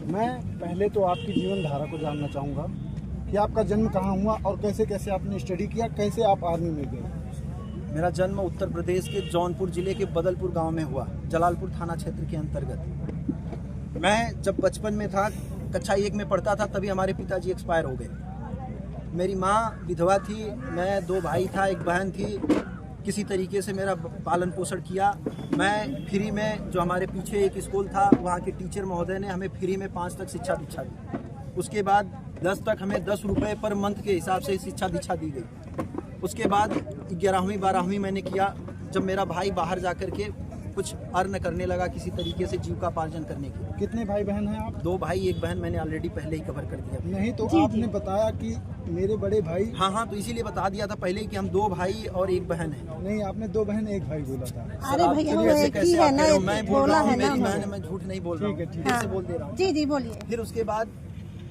मैं पहले तो आपकी जीवन धारा को जानना चाहूँगा कि आपका जन्म कहाँ हुआ और कैसे कैसे आपने स्टडी किया, कैसे आप आर्मी में गए। मेरा जन्म उत्तर प्रदेश के जौनपुर जिले के बदलपुर गांव में हुआ, जलालपुर थाना क्षेत्र के अंतर्गत। मैं जब बचपन में था, कक्षा 1 में पढ़ता था, तभी हमारे पिताजी एक्सपायर हो गए। मेरी माँ विधवा थी, मैं 2 भाई था, 1 बहन थी। किसी तरीके से मेरा पालन पोषण किया। मैं फ्री में, जो हमारे पीछे एक स्कूल था, वहाँ के टीचर महोदय ने हमें फ्री में 5 तक शिक्षा दीक्षा दी। उसके बाद 10 तक हमें 10 रुपये पर मंथ के हिसाब से शिक्षा दीक्षा दी गई। उसके बाद 11वीं 12वीं मैंने किया, जब मेरा भाई बाहर जा कर के कुछ अर्न करने लगा, किसी तरीके से जीविकोपार्जन करने की। कितने भाई बहन हैं आप? 2 भाई 1 बहन, मैंने ऑलरेडी पहले ही कवर कर दिया। नहीं तो आपने बताया कि मेरे बड़े भाई। हाँ, तो इसीलिए बता दिया था पहले कि हम 2 भाई और 1 बहन है। नहीं, आपने 2 बहन 1 भाई बोला था। अरे भैया वो एक ही है ना, मैं बोल रहा हूँ मेरी बहन है, मैं झूठ नहीं बोल रहा हूँ, ठीक से बोल दे रहा हूँ। जी बोलिए। फिर उसके बाद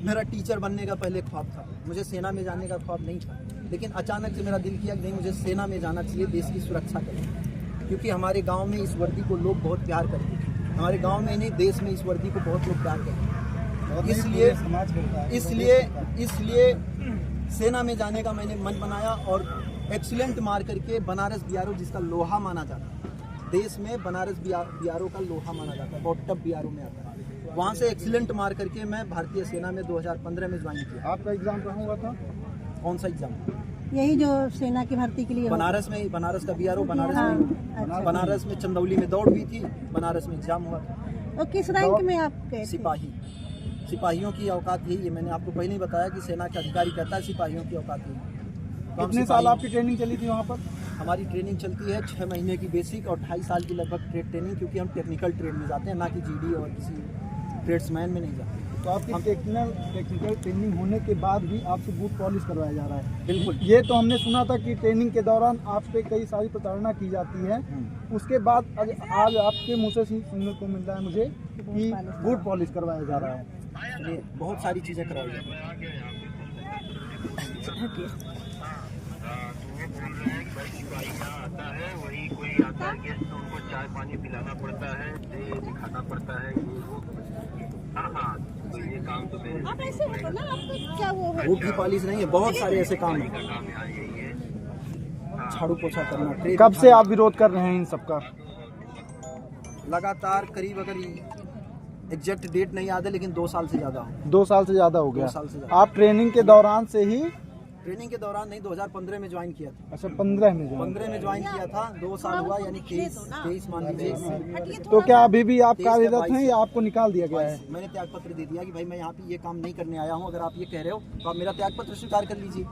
मेरा टीचर बनने का पहले ख्वाब था, मुझे सेना में जाने का ख्वाब नहीं था, लेकिन अचानक से मेरा दिल किया कि नहीं, मुझे सेना में जाना चाहिए, देश की सुरक्षा करें। क्योंकि हमारे गांव में इस वर्दी को लोग बहुत प्यार करते हैं, हमारे गांव में नहीं, देश में इस वर्दी को बहुत लोग प्यार करते हैं। इसलिए सेना में जाने का मैंने मन बनाया और एक्सीलेंट मार करके बनारस BRO, जिसका लोहा माना जाता है देश में, बनारस BRO का लोहा माना जाता है, बहुत टप BRO में आता है, वहाँ से एक्सीलेंट मार करके मैं भारतीय सेना में 2015 में ज्वाइन किया। आपका एग्जाम कहाँ हुआ था? कौन सा एग्जाम? यही जो सेना की भर्ती के लिए बनारस में, बनारस का BRO, बनारस में चंदौली में दौड़ हुई थी, बनारस में एग्जाम हुआ था। तो किस रैंक में आप गए? सिपाहियों की औकात यही है। मैंने आपको पहले ही बताया कि सेना के अधिकारी कहता है सिपाहियों की औकात यही है। कितने साल आपकी ट्रेनिंग चली थी वहाँ पर? हमारी ट्रेनिंग चलती है 6 महीने की बेसिक और 2.5 साल की लगभग ट्रेनिंग, क्योंकि हम टेक्निकल ट्रेड में जाते हैं, ना कि GD और किसी ट्रेड्समैन में नहीं जाते। तो आपकी टेक्निकल ट्रेनिंग होने के बाद भी आपसे बूट पॉलिश करवाया जा रहा है? बिल्कुल। ये तो हमने सुना था कि ट्रेनिंग के दौरान आप पे कई सारी प्रताड़ना की जाती है, उसके बाद आज आपके मुँह से सुनने को मिल रहा है मुझे कि बूट पॉलिश करवाया जा रहा है। बहुत सारी चीज़ें कराई जाती हैं। वही कोई आता है गेस्ट, तो उनको चाय पानी पिलाना पड़ता है, दिखाना पड़ता है, हाँ, तो ये काम तो मेरे आप ऐसे हो ना, आपको क्या वो है? बूट की पॉलिश नहीं है, बहुत सारे ऐसे काम हैं। यही है। झाड़ू पोछा करना। कब से आप विरोध कर रहे हैं इन सबका? लगातार करीब, अगर एग्जैक्ट डेट नहीं याद है, लेकिन 2 साल से ज़्यादा। 2 साल से ज़्यादा हो गया। 2 साल से ज़्यादा। आप ट्रेनिंग के दौरान से ही? ट्रेनिंग के दौरान नहीं, 2015 में ज्वाइन किया था। अच्छा, 15 में ज्वाइन किया था। 2 साल हुआ, यानी 23 मान लीजिए। तो क्या अभी भी आप कार्यरत हैं या आपको निकाल दिया गया है? मैंने त्याग पत्र दे दिया कि भाई मैं यहाँ पे ये काम नहीं करने आया हूँ। अगर आप ये कह रहे हो तो आप मेरा त्याग पत्र स्वीकार कर लीजिए।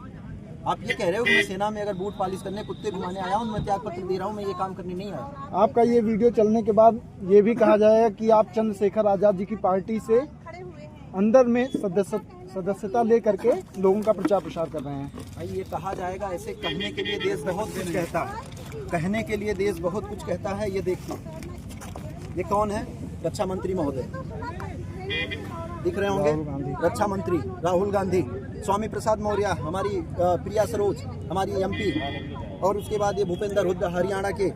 आप ये कह रहे हो कि मैं सेना में अगर बूट पॉलिश करने, कुत्ते घुमाने आया हूँ, मैं त्याग पत्र दे रहा हूँ, मैं ये काम करने नहीं आया। आपका ये वीडियो चलने के बाद ये भी कहा जाएगा कि आप चंद्रशेखर आजाद जी की पार्टी से अंदर में सदस्यता ले करके लोगों का प्रचार प्रसार कर रहे हैं। भाई ये कहा जाएगा, ऐसे कहने के लिए देश बहुत कुछ कहता है, कहने के लिए देश बहुत कुछ कहता है। ये देखिए, ये कौन है? रक्षा मंत्री महोदय दिख रहे होंगे, रक्षा मंत्री राहुल गांधी, स्वामी प्रसाद मौर्य, हमारी प्रिया सरोज, हमारी MP, और उसके बाद ये भूपेंद्र हुड्डा, हरियाणा के,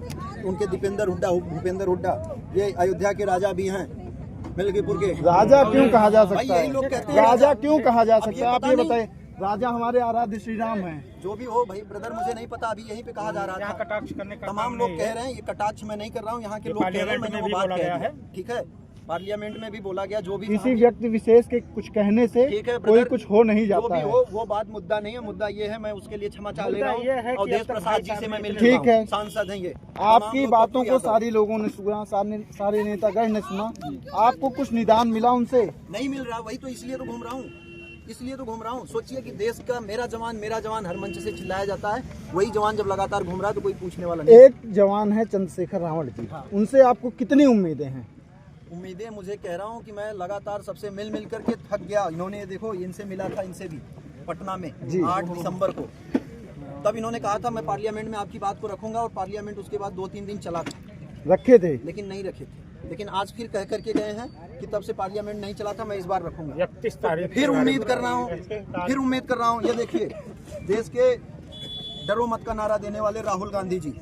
उनके भूपेंद्र हुड्डा, ये अयोध्या के राजा भी हैं, मिल्कीपुर के। राजा क्यों कहा जा सकता है? लोग कहते हैं राजा क्यों कहा जा सकता है? आप ये बताइए। राजा हमारे आराध्य श्री राम हैं। जो भी हो भाई ब्रदर, मुझे नहीं पता, अभी यहीं पे कहा जा रहा था। कटाक्ष करने का तमाम लोग कह रहे हैं, ये कटाक्ष मैं नहीं कर रहा हूँ, यहाँ के लोग कह रहे हैं, मैंने वो बात कह दी, ठीक है। पार्लियामेंट में भी बोला गया, जो भी किसी व्यक्ति विशेष के कुछ कहने से कोई कुछ हो नहीं जाता है। वो बात मुद्दा नहीं है, मुद्दा ये है, मैं उसके लिए क्षमा चाह ले रहा हूँ। और देश प्रसाद जी से मैं मिल ठीक है, सांसद हैं ये। आपकी बातों को सारी लोगों ने सुना, सारे नेतागण ने सुना, आपको कुछ निदान मिला उनसे? नहीं मिल रहा, वही तो इसलिए तो घूम रहा हूँ, सोचिए कि देश का मेरा जवान हर मंच से चिल्लाया जाता है, वही जवान जब लगातार घूम रहा है तो कोई पूछने वाला नहीं। एक जवान है चंद्रशेखर रावण जी, उनसे आपको कितनी उम्मीदें हैं? उम्मीदें, मुझे कह रहा हूँ कि मैं लगातार सबसे मिल करके थक गया। इन्होंने देखो, इनसे मिला था, इनसे भी पटना में 8 दिसंबर को, तब इन्होंने कहा था मैं पार्लियामेंट में आपकी बात को रखूंगा, और पार्लियामेंट उसके बाद 2-3 दिन चला था, रखे थे, लेकिन नहीं रखे थे। लेकिन आज फिर कह करके गए हैं कि तब से पार्लियामेंट नहीं चला था, मैं इस बार रखूंगा। फिर उम्मीद कर रहा हूँ। ये देखिए, देश के डरो मत का नारा देने वाले राहुल गांधी जी,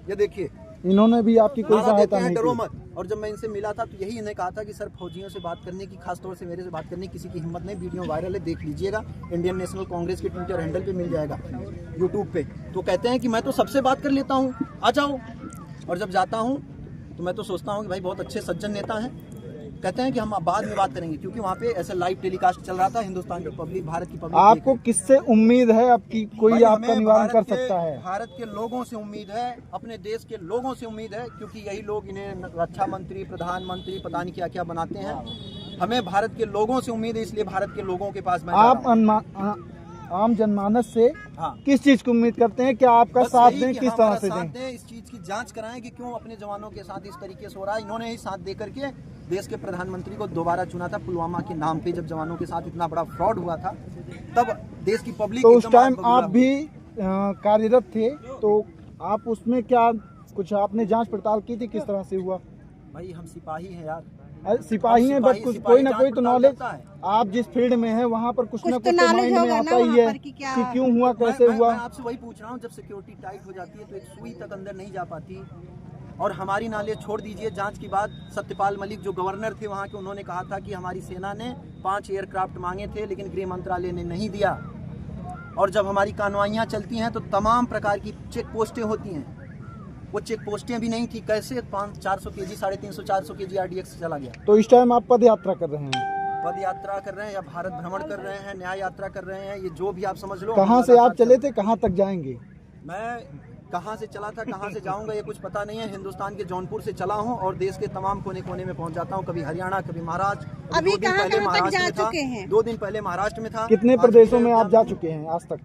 ये देखिए, इन्होंने भी आपकी कोई नारा सहायता देते हैं नहीं डरो की? मत। और जब मैं इनसे मिला था तो यही इन्हें कहा था कि सर फौजियों से बात करने की, खासतौर से मेरे से बात करने की किसी की हिम्मत नहीं। वीडियो वायरल है, देख लीजिएगा, इंडियन नेशनल कांग्रेस के ट्विटर हैंडल पे मिल जाएगा, यूट्यूब पे। तो कहते हैं कि मैं तो सबसे बात कर लेता हूँ, आ जाओ। और जब जाता हूँ तो मैं तो सोचता हूँ कि भाई बहुत अच्छे सज्जन नेता हैं। कहते हैं कि हम बाद में बात करेंगे, क्योंकि वहाँ पे ऐसे लाइव टेलीकास्ट चल रहा था, हिंदुस्तान की पब्लिक, भारत की पब्लिक। आपको किससे उम्मीद है अब की कोई भाई आपका हमें निवारण कर भारत के- सकता है? भारत के लोगों से उम्मीद है, अपने देश के लोगों से उम्मीद है, क्योंकि यही लोग इन्हें रक्षा मंत्री, प्रधानमंत्री, पता नहीं क्या क्या बनाते हैं। हमें भारत के लोगों से उम्मीद है, इसलिए भारत के लोगों के पास मैं जा आप रहा हूं। आम जनमानस से हाँ। किस चीज की उम्मीद करते हैं? क्या आपका बस साथ यही दें, कि किस हमारा तरह से साथ दें? दें, इस चीज की जांच कराएं कि क्यों अपने जवानों के साथ इस तरीके से हो रहा है। इन्होंने ही साथ दे करके देश के प्रधानमंत्री को दोबारा चुना था पुलवामा के नाम पे, जब जवानों के साथ इतना बड़ा फ्रॉड हुआ था, तब देश की पब्लिक तो उस एकदम टाइम आग बबूला आप भी कार्यरत थे, तो आप उसमें क्या कुछ आपने जांच पड़ताल की थी? किस तरह से हुआ? भाई हम सिपाही हैं यार। सिपाही हैं, बट कुछ कोई ना कोई तो नॉलेज, करता है। आप जिस फील्ड में हैं वहाँ पर कुछ ना कुछ कुछ तो तो knowledge माइंड में होगा आता ना ही वहाँ है पर कि क्या- कि क्यों हुआ, कैसे हुआ। मैं आपसे वही पूछ रहा हूँ, जब सिक्योरिटी टाइट हो जाती है तो एक सुई तक अंदर नहीं जा पाती। और हमारी नॉलेज छोड़ दीजिए, जांच की बात, सत्यपाल मलिक जो गवर्नर थे वहाँ के, उन्होंने कहा था कि हमारी सेना ने 5 एयरक्राफ्ट मांगे थे, लेकिन गृह मंत्रालय ने नहीं दिया। और जब हमारी कार्रवाइयाँ चलती हैं तो तमाम प्रकार की चेक पोस्टें होती हैं, वो चेक पोस्टें भी नहीं थी। कैसे 400 kg, 350, 400 kg RDX चला गया? तो इस टाइम आप पद यात्रा कर रहे हैं? पद यात्रा कर रहे हैं या भारत भ्रमण कर रहे हैं, न्याय यात्रा कर रहे हैं, ये जो भी आप समझ लो। कहाँ हम से आप लगातार चले थे, कहाँ तक जाएंगे? मैं कहाँ से चला था, कहाँ से जाऊंगा, ये कुछ पता नहीं है। हिंदुस्तान के जौनपुर से चला हूँ और देश के तमाम कोने कोने में पहुँच जाता हूँ, कभी हरियाणा, कभी महाराष्ट्र। अभी 2 दिन कहाँ- पहले कहाँ तक महाराष्ट्र जा में था, चुके हैं? 2 दिन पहले महाराष्ट्र में था। कितने आज प्रदेशों भी में आप अयोध्या जा चुके हैं आज तक?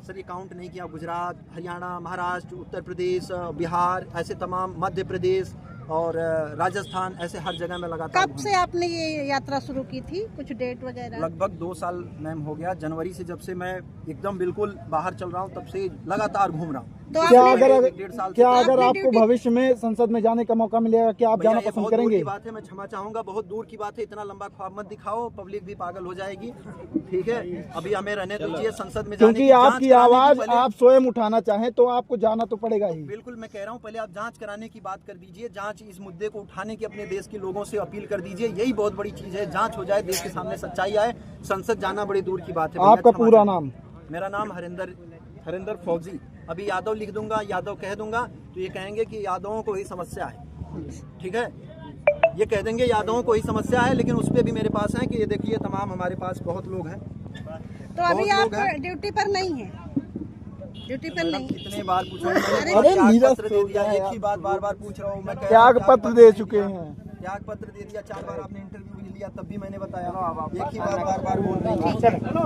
सर ये काउंट नहीं किया। गुजरात, हरियाणा, महाराष्ट्र, उत्तर प्रदेश, बिहार, ऐसे तमाम, मध्य प्रदेश और राजस्थान, ऐसे हर जगह में लगातार कब से आपने ये यात्रा शुरू की थी, कुछ डेट वगैरह? लगभग 2 साल मैम हो गया। जनवरी से जब से मैं एकदम बिल्कुल बाहर चल रहा हूँ, तब से लगातार घूम रहा हूँ। तो क्या आपने- अगर 1.5 साल से- क्या अगर आपने आपको ड्यूटी- भविष्य में संसद में जाने का मौका मिलेगा, क्या आप भैया, जाना ये पसंद बहुत दूर करेंगे? की बात है, मैं क्षमा चाहूंगा, बहुत दूर की बात है। इतना लंबा ख्वाब मत दिखाओ, पब्लिक भी पागल हो जाएगी। ठीक है, अभी हमें रहने दीजिए। संसद में जाने क्योंकि की जांच आपकी कराने की आवाज पहले- आप स्वयं उठाना चाहें तो आपको जाना तो पड़ेगा ही। बिल्कुल, मैं कह रहा हूँ, पहले आप जांच कराने की बात कर दीजिए। जांच, इस मुद्दे को उठाने की अपने देश के लोगों से अपील कर दीजिए। यही बहुत बड़ी चीज है, जांच हो जाए, देश के सामने सच्चाई आए। संसद जाना बड़ी दूर की बात है। भैया, आपका क्षमा पूरा चाहूंगा। नाम? मेरा नाम हरिंदर फौजी। अभी यादव लिख दूंगा, यादव कह दूंगा तो ये कहेंगे कि यादवों को ही समस्या है। ठीक है, ये कह देंगे यादवों को ही समस्या है, लेकिन उस पर भी मेरे पास है कि ये देखिए, तमाम हमारे पास बहुत लोग हैं। तो अभी बहुत लोग आप हैं। ड्यूटी पर नहीं है? ड्यूटी पर नहीं? कितने बार पूछा हूं, अरे मैंने त्याग नीरज पत्र दे दिया, तो एक ही बात बार बार पूछ रहा हूँ मैं। त्याग पत्र दे चुके हैं। त्याग पत्र दे दिया, 4 बार आपने इंटरव्यू लिया, तब भी मैंने बताया। एक ही बात बार बार बोल रही है।